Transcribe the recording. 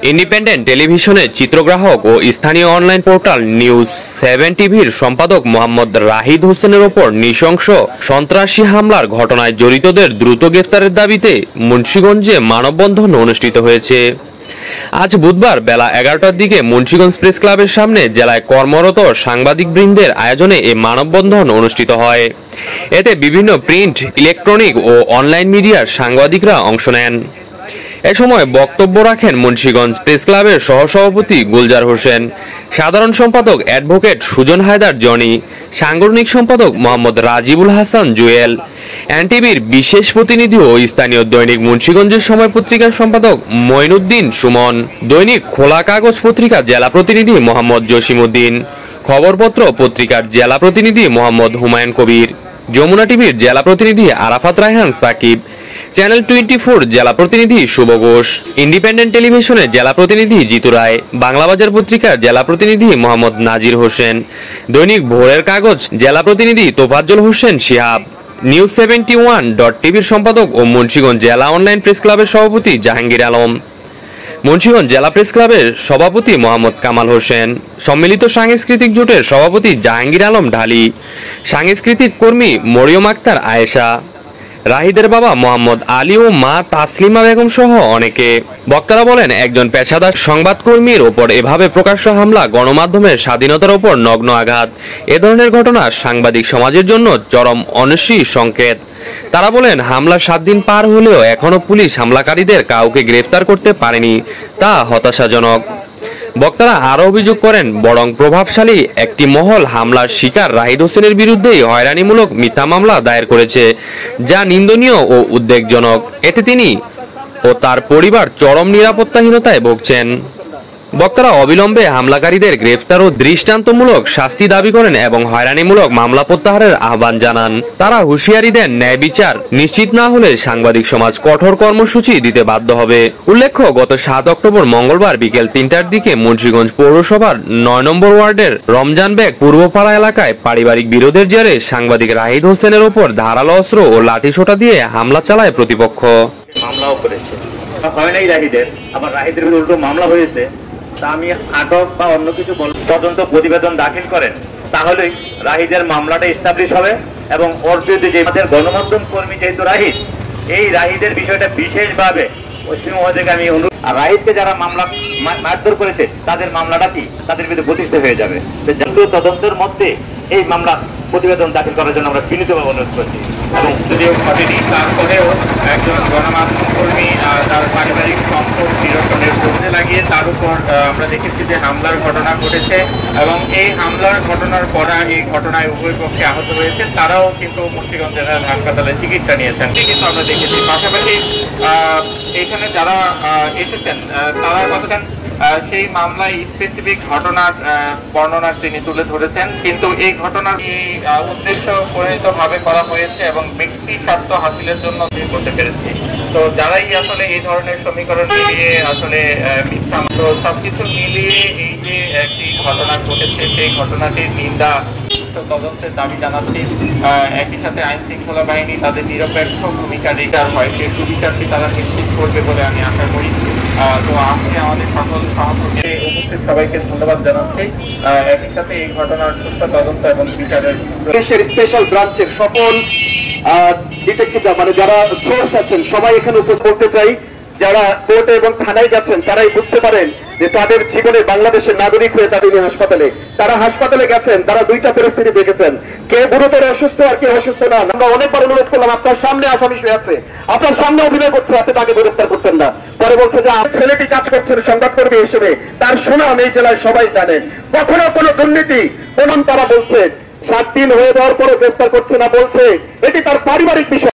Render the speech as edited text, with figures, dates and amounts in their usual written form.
Independent টেলিভিশনের চিত্রগ্রাহক ও স্থানীয় online portal news 7 টিভির সম্পাদক মোহাম্মদ রাহিদ হোসেনের ওপর নৃশংস সন্ত্রাসী হামলার ঘটনায় জড়িতদের দ্রুত গ্রেফতারের দাবিতে মুন্সিগঞ্জে মানববন্ধন অনুষ্ঠিত হয়েছে। আজ বুধবার বেলা 11টার দিকে মুন্সিগঞ্জ প্রেস ক্লাবের সামনে জেলায় কর্মরত সাংবাদিকবৃন্দের আয়োজনে এই মানববন্ধন অনুষ্ঠিত হয়। এতে বিভিন্ন প্রিন্ট, ইলেকট্রনিক ও অনলাইন মিডিয়ার সাংবাদিকরা অংশ নেন। এ সময় বক্তব্য রাখেন মুন্সিগঞ্জ প্রেস ক্লাবের সহসভাপতি গুলজার হোসেন, সাধারণ সম্পাদক অ্যাডভোকেট সুজন হায়দার জনি, সাংগঠনিক সম্পাদক মোহাম্মদ রাজিবুল হাসান জুয়েল, এনটিভির বিশেষ প্রতিনিধি ও স্থানীয় দৈনিক মুন্সিগঞ্জের সময় পত্রিকার সম্পাদক মঈনুদ্দিন সুমন, দৈনিক খোলা কাগজ পত্রিকার জেলা প্রতিনিধি মোহাম্মদ জসিমউদ্দিন, খবরপত্র পত্রিকার জেলা প্রতিনিধি মোহাম্মদ হুমায়ুন কবির, যমুনা টিভির জেলা প্রতিনিধি আরাফাত রায়হান সাকিব, চ্যানেল 24 জেলা প্রতিনিধি শুভ ঘোষ, ইন্ডিপেন্ডেন্ট টেলিভিশনের জেলা প্রতিনিধি জিতু রায়, বাংলাবাজার পত্রিকার জেলা প্রতিনিধি মোহাম্মদ নাজির হোসেন, দৈনিক ভোরের কাগজ জেলা প্রতিনিধি তোফাজ্জল হোসেন শিহাব, নিউজ 71 টিভির সম্পাদক ও মুন্সিগঞ্জ জেলা অনলাইন প্রেস ক্লাবের সভাপতি জাহাঙ্গীর আলম, মুন্সিগঞ্জ জেলা প্রেস ক্লাবের সভাপতি মোহাম্মদ কামাল হোসেন, সম্মিলিত সাংস্কৃতিক জোটের সভাপতি জাহাঙ্গীর আলম ঢালি, সাংস্কৃতিক কর্মী মরিয়ম আক্তার আয়েশা, রাহিদের বাবা মোহাম্মদ আলী ও মা তাসলিমা বেগম সহ অনেকে। বক্তারা বলেন, একজন পেশাদার সংবাদকর্মীর ওপর এভাবে প্রকাশ্য হামলা গণমাধ্যমের স্বাধীনতার ওপর নগ্ন আঘাত। এ ধরনের ঘটনা সাংবাদিক সমাজের জন্য চরম অনিশ্চিত সংকেত। তারা বলেন, হামলার 7 দিন পার হলেও এখনো পুলিশ হামলাকারীদের কাউকে গ্রেফতার করতে পারেনি, তা হতাশাজনক। বক্তারা আরও অভিযোগ করেন, বরং প্রভাবশালী একটি মহল হামলার শিকার রাহিদ হোসেনের বিরুদ্ধেই হয়রানিমূলক মিথ্যা মামলা দায়ের করেছে, যা নিন্দনীয় ও উদ্বেগজনক। এতে তিনি ও তার পরিবার চরম নিরাপত্তাহীনতায় ভুগছেন। বক্তারা অবিলম্বে হামলাকারীদের গ্রেফতার ও দৃষ্টান্তমূলক শাস্তি দাবি করেন এবং হয়রানিমূলক মামলা প্রত্যাহারের আহ্বান জানান। তারা হুঁশিয়ারি দেন, ন্যায় বিচার নিশ্চিত না হলে সাংবাদিক সমাজ কঠোর কর্মসূচি দিতে বাধ্য হবে। উল্লেখ্য, গত 7 অক্টোবর মঙ্গলবার বিকেল 3টার দিকে মুন্সিগঞ্জ পৌরসভার 9 নম্বর ওয়ার্ডের রমজানবেগ পূর্বপাড়া এলাকায় পারিবারিক বিরোধের জেরে সাংবাদিক রাহিদ হোসেনের ওপর ধারালো অস্ত্র ও লাঠিসোঁটা দিয়ে হামলা চালায় প্রতিপক্ষ। মামলাও করেছে, হয় নাই রাহিদের, আবার রাহিদের উল্টো মামলা হয়েছে। আমি আটক বা অন্য কিছু তদন্ত প্রতিবেদন দাখিল করেন, তাহলেই রাহিদের মামলাটা এস্টাবলিশ হবে এবং ওর বিরুদ্ধে যে গণমাধ্যম কর্মী যেহেতু রাহিদ, এই রাহিদের বিষয়টা বিশেষভাবে পশ্চিমবঙ্গ থেকে আমি অনুরোধ, আর রাহিদকে যারা মামলা মারধর করেছে তাদের মামলাটা কি তাদের বিরুদ্ধে প্রতিষ্ঠিত হয়ে যাবে। তদন্তের মধ্যে এই মামলা প্রতিবেদন দাখিল করার জন্য আমরা বিনীতভাবে অনুরোধ করছি। এবং যদিও ঘটেনি, তারপরেও একজন গণমাধ্যম কর্মী তার পারিবারিক সম্পদ নিরসনের কাজে লাগিয়ে তার উপর আমরা দেখেছি যে হামলার ঘটনা ঘটেছে এবং এই হামলার ঘটনার পর এই ঘটনায় উভয় পক্ষে আহত হয়েছে। তারাও কিন্তু মুন্সিগঞ্জ জেনারেল হাসপাতালে চিকিৎসা নিয়েছেন, কিন্তু আমরা দেখেছি। পাশাপাশি এখানে যারা এসেছেন তারা বলছেন সেই মামলায় স্পেসিফিক ঘটনার বর্ণনা তিনি তুলে ধরেছেন, কিন্তু এই ঘটনার উদ্দেশ্য পরিণতভাবে করা হয়েছে এবং ব্যক্তি স্বার্থ হাসিলের জন্য করতে পেরেছি। তো যারাই আসলে এই ধরনের সমীকরণ মিলিয়ে আসলে মিথ্যা, তো সবকিছু মিলিয়ে এই যে একটি ঘটনা ঘটেছে সেই ঘটনাটির নিন্দা তদন্তের দাবি জানাচ্ছি। একই সাথে আইন শৃঙ্খলা বাহিনী তাদের নিরপেক্ষ ভূমিকা রেখার হয় সেই সুবিচারটি তারা নিশ্চিত করবে বলে আমি আশা করি। তো আজকে আমাদের সকল সহযোগী উপস্থিত সবাইকে ধন্যবাদ জানাচ্ছি। একই সাথে এই ঘটনার সুষ্ঠু তদন্ত এবং বিচারের দেশের স্পেশাল ব্রাঞ্চের সকল ডিটেকটিভরা মানে যারা সোর্স আছেন সবাই এখানে উপস্থিত করতে চাই। যারা কোর্টে এবং থানায় যাচ্ছেন তারাই বুঝতে পারেন যে তাদের জীবনে বাংলাদেশের নাগরিক হয়ে তাদের তারা হাসপাতালে গেছেন, তারা 2টা পরিস্থিতি দেখেছেন, কে গুরুতর অসুস্থ আর কে অসুস্থ না। আমরা অনেকবার অনুরোধ করলাম, আপনার সামনে আসামি শুয়ে আছে, আপনার সামনে অভিনয় করছে, আপনি তাকে গ্রেফতার করছেন না। পরে বলছে যে ছেলেটি কাজ করছেন সংবাদকর্মী হিসেবে, তার সুনাম এই জেলায় সবাই জানেন, কখনো কোনো দুর্নীতি প্রমাণ তারা বলছে 7 দিন হয়ে যাওয়ার পরে গ্রেফতার করছে না, বলছে এটি তার পারিবারিক বিষয়।